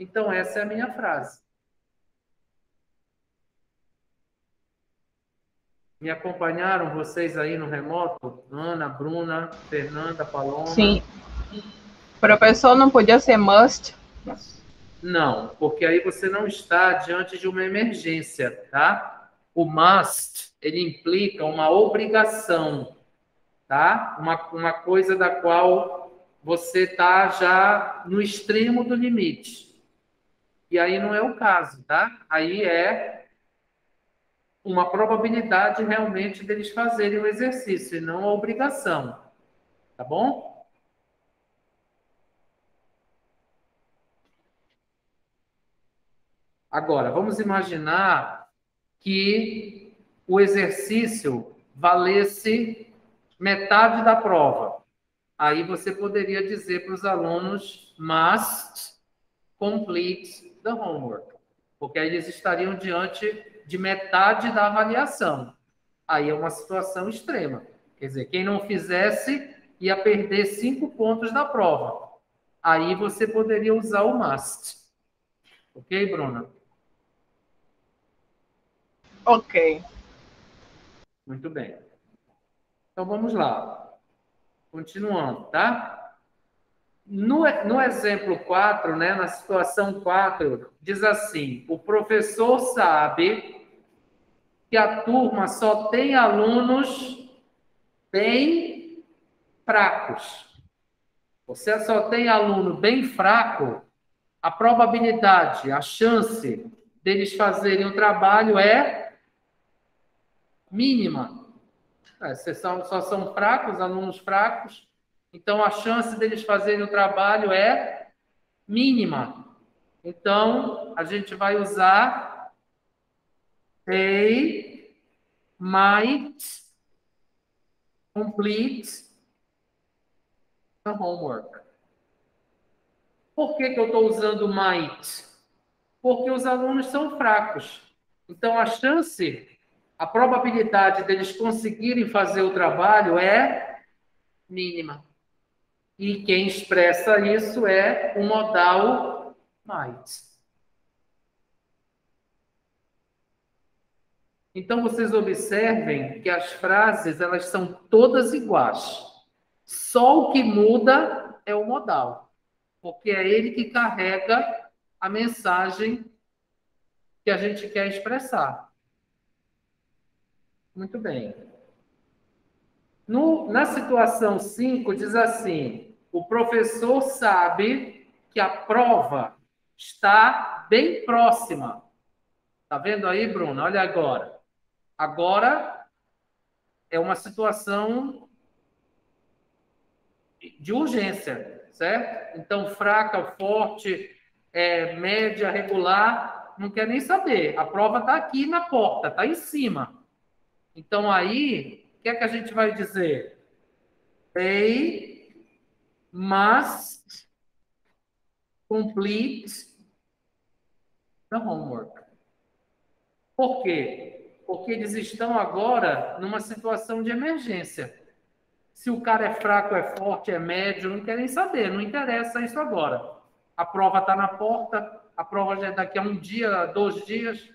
Então, essa é a minha frase. Me acompanharam vocês aí no remoto? Ana, Bruna, Fernanda, Paloma? Sim. Professor, não podia ser must? Não, porque aí você não está diante de uma emergência, tá? O must, ele implica uma obrigação, tá? Uma coisa da qual você está já no extremo do limite. E aí não é o caso, tá? Aí é uma probabilidade realmente deles fazerem o exercício, e não a obrigação. Tá bom? Agora, vamos imaginar que o exercício valesse metade da prova. Aí você poderia dizer para os alunos must complete the homework, porque aí eles estariam diante de metade da avaliação. Aí é uma situação extrema. Quer dizer, quem não fizesse ia perder 5 pontos da prova. Aí você poderia usar o must. Ok, Bruna? Ok. Muito bem. Então, vamos lá. Continuando, tá? No exemplo 4, né, na situação 4, diz assim: o professor sabe que a turma só tem alunos bem fracos. Você só tem aluno bem fraco, a probabilidade, a chance deles fazerem o trabalho é mínima. Só são fracos, alunos fracos, então a chance deles fazerem o trabalho é mínima. Então, a gente vai usar they might complete the homework. Por que eu estou usando might? Porque os alunos são fracos. Então, a probabilidade deles conseguirem fazer o trabalho é mínima. E quem expressa isso é o modal might. Então, vocês observem que as frases, elas são todas iguais. Só o que muda é o modal, porque é ele que carrega a mensagem que a gente quer expressar. Muito bem. Na situação 5, diz assim: o professor sabe que a prova está bem próxima. Está vendo aí, Bruno? Olha agora. Agora é uma situação de urgência, certo? Então, fraca, forte, média, regular, não quer nem saber. A prova está aqui na porta, está em cima. Então, aí, o que é que a gente vai dizer? They must complete the homework. Por quê? Porque eles estão agora numa situação de emergência. Se o cara é fraco, é forte, é médio, não querem saber, não interessa isso agora. A prova está na porta, a prova já é daqui a 1 dia, 2 dias.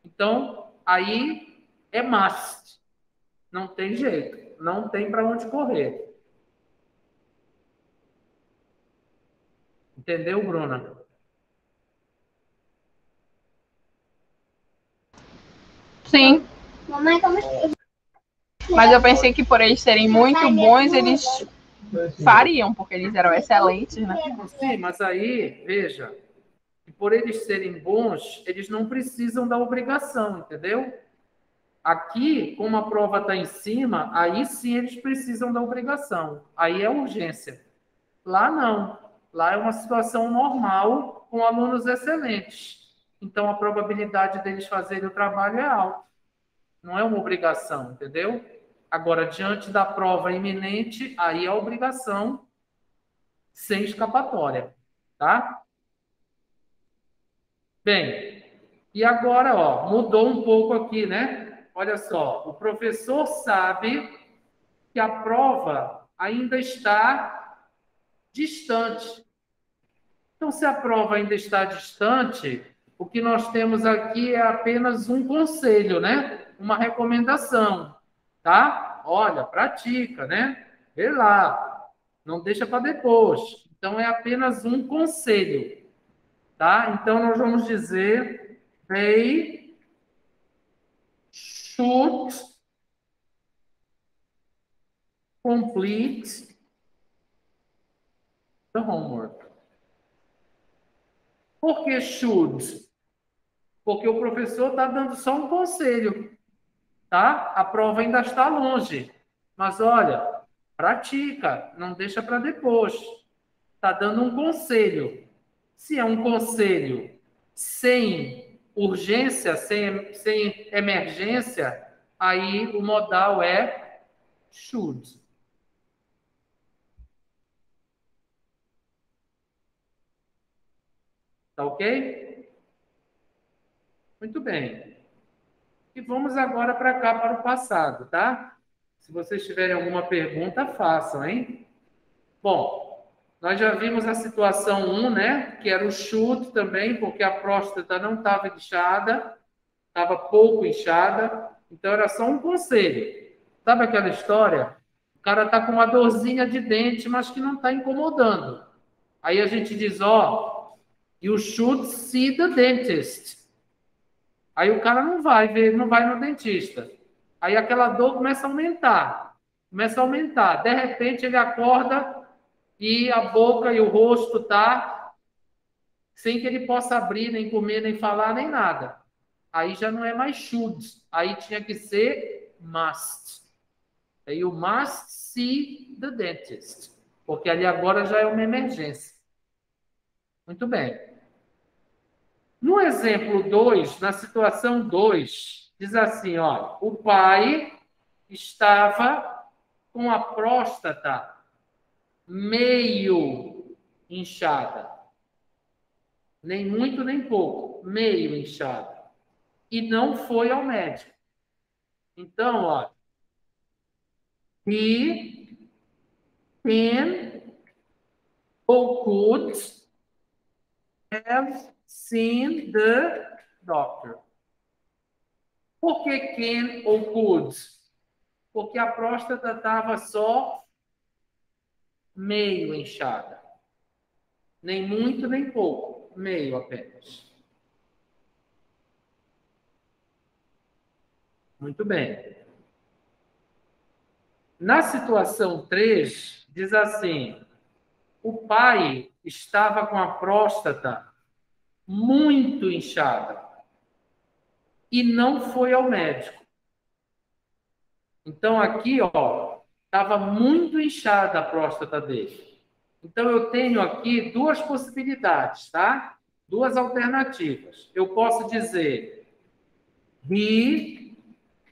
Então, aí é must. Não tem jeito. Não tem para onde correr. Entendeu, Bruna? Sim. Mas eu pensei que por eles serem muito bons, eles fariam, porque eles eram excelentes, né? Sim, mas aí, veja, que por eles serem bons, eles não precisam da obrigação, entendeu? Aqui, como a prova está em cima, aí sim eles precisam da obrigação. Aí é urgência. Lá não. Lá é uma situação normal com alunos excelentes. Então, a probabilidade deles fazerem o trabalho é alta. Não é uma obrigação, entendeu? Agora, diante da prova iminente, aí é a obrigação sem escapatória, tá? Bem, e agora, ó, mudou um pouco aqui, né? Olha só, o professor sabe que a prova ainda está distante. Então, se a prova ainda está distante, o que nós temos aqui é apenas um conselho, né? Uma recomendação, tá? Olha, pratica, né? Vê lá, não deixa para depois. Então, é apenas um conselho, tá? Então, nós vamos dizer, they should complete the homework. Por que should? Porque o professor está dando só um conselho, tá? A prova ainda está longe. Mas olha, pratica, não deixa para depois. Está dando um conselho. Se é um conselho sem urgência, sem emergência, aí o modal é should. Tá ok? Muito bem. E vamos agora para cá, para o passado, tá? Se vocês tiverem alguma pergunta, façam, hein? Bom, nós já vimos a situação 1, né? Que era o should também, porque a próstata não estava inchada, estava pouco inchada, então era só um conselho. Sabe aquela história? O cara está com uma dorzinha de dente, mas que não está incomodando. Aí a gente diz, ó, you should see the dentist. Aí o cara não vai ver, não vai no dentista. Aí aquela dor começa a aumentar. Começa a aumentar. De repente ele acorda e a boca e o rosto tá sem que ele possa abrir, nem comer, nem falar, nem nada. Aí já não é mais should. Aí tinha que ser must. Aí o must see the dentist. Porque ali agora já é uma emergência. Muito bem. No exemplo 2, na situação 2, diz assim, ó, o pai estava com a próstata meio inchada. Nem muito, nem pouco. Meio inchada. E não foi ao médico. Então, ó, he can ou could have seen the doctor. Por que can ou could? Porque a próstata estava só meio inchada. Nem muito, nem pouco. Meio apenas. Muito bem. Na situação 3, diz assim, o pai estava com a próstata muito inchada e não foi ao médico. Então, aqui, ó, estava muito inchada a próstata dele. Então, eu tenho aqui duas possibilidades, tá? Duas alternativas. Eu posso dizer, he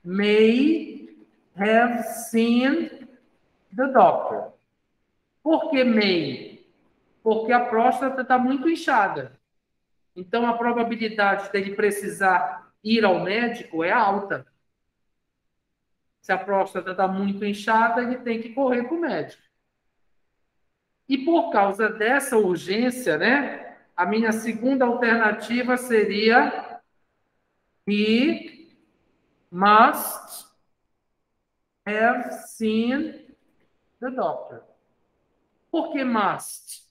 may have seen the doctor. Por que may? Porque a próstata está muito inchada. Então, a probabilidade dele precisar ir ao médico é alta. Se a próstata está muito inchada, ele tem que correr para o médico. E por causa dessa urgência, né? A minha segunda alternativa seria he must have seen the doctor. Por que must?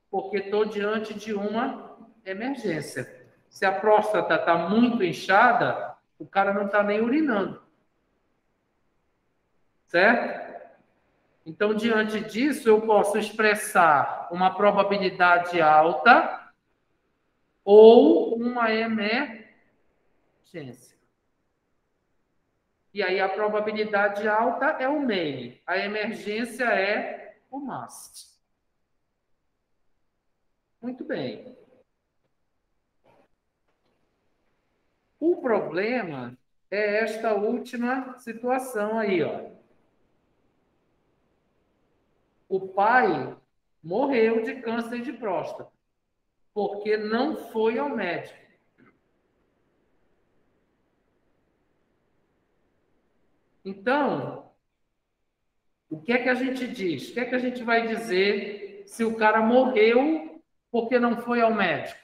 Porque estou diante de uma emergência. Se a próstata está muito inchada, o cara não está nem urinando. Certo? Então, diante disso, eu posso expressar uma probabilidade alta ou uma emergência. E aí, a probabilidade alta é o may. A emergência é o must. Muito bem. O problema é esta última situação aí, ó. O pai morreu de câncer de próstata, porque não foi ao médico. Então, o que é que a gente diz? O que é que a gente vai dizer se o cara morreu porque não foi ao médico?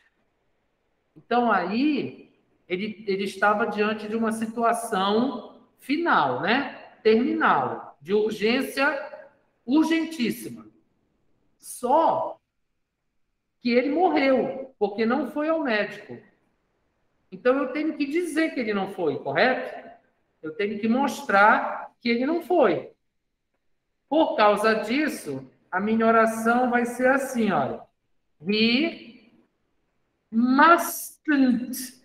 Então, aí, ele estava diante de uma situação final, né? Terminal, de urgência urgentíssima. Só que ele morreu, porque não foi ao médico. Então, eu tenho que dizer que ele não foi, correto? Eu tenho que mostrar que ele não foi. Por causa disso, a minha oração vai ser assim, olha. He mustn't.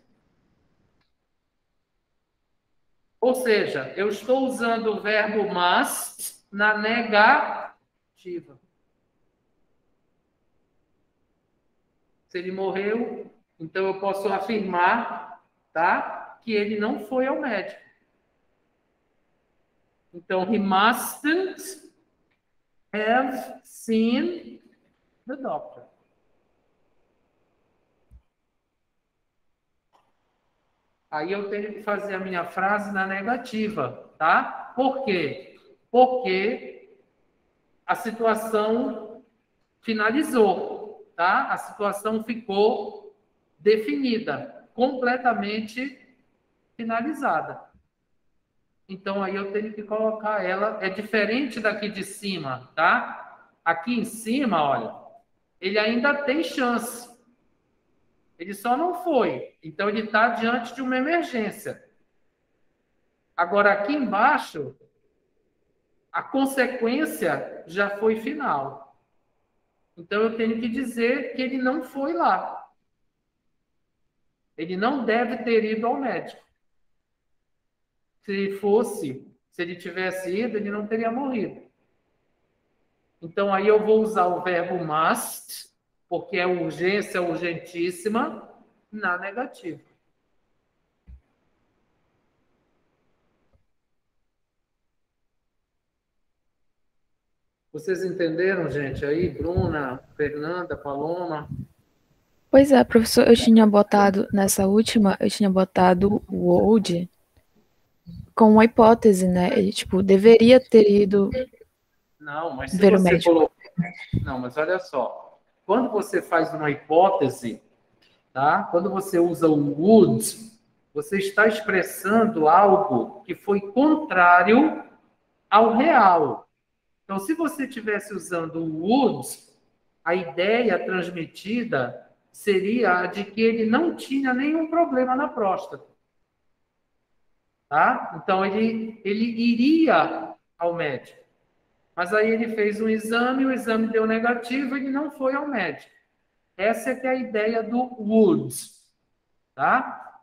Ou seja, eu estou usando o verbo must na negativa. Se ele morreu, então eu posso afirmar, tá, que ele não foi ao médico. Então, he mustn't have seen the doctor. Aí eu tenho que fazer a minha frase na negativa, tá? Por quê? Porque a situação finalizou, tá? A situação ficou definida, completamente finalizada. Então, aí eu tenho que colocar ela, é diferente daqui de cima, tá? Aqui em cima, olha, ele ainda tem chance. Ele só não foi. Então, ele está diante de uma emergência. Agora, aqui embaixo, a consequência já foi final. Então, eu tenho que dizer que ele não foi lá. Ele não deve ter ido ao médico. Se ele tivesse ido, ele não teria morrido. Então, aí eu vou usar o verbo must, porque é urgência urgentíssima, na negativa. Vocês entenderam, gente? Aí, Bruna, Fernanda, Paloma? Pois é, professor, eu tinha botado, nessa última, eu tinha botado o would com uma hipótese, né? Ele, tipo, deveria ter ido Não, mas se ver o você médico. colocou... Não, mas olha só. Quando você faz uma hipótese, tá? Quando você usa o would, você está expressando algo que foi contrário ao real. Então, se você estivesse usando o would, a ideia transmitida seria a de que ele não tinha nenhum problema na próstata. Tá? Então, ele iria ao médico. Mas aí ele fez um exame, o exame deu negativo, ele não foi ao médico. Essa é que é a ideia do would. Tá?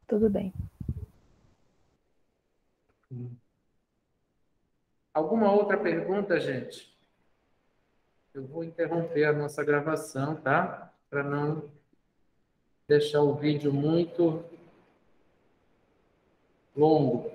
Tudo bem. Alguma outra pergunta, gente? Eu vou interromper a nossa gravação, tá? Para não deixar o vídeo muito longo.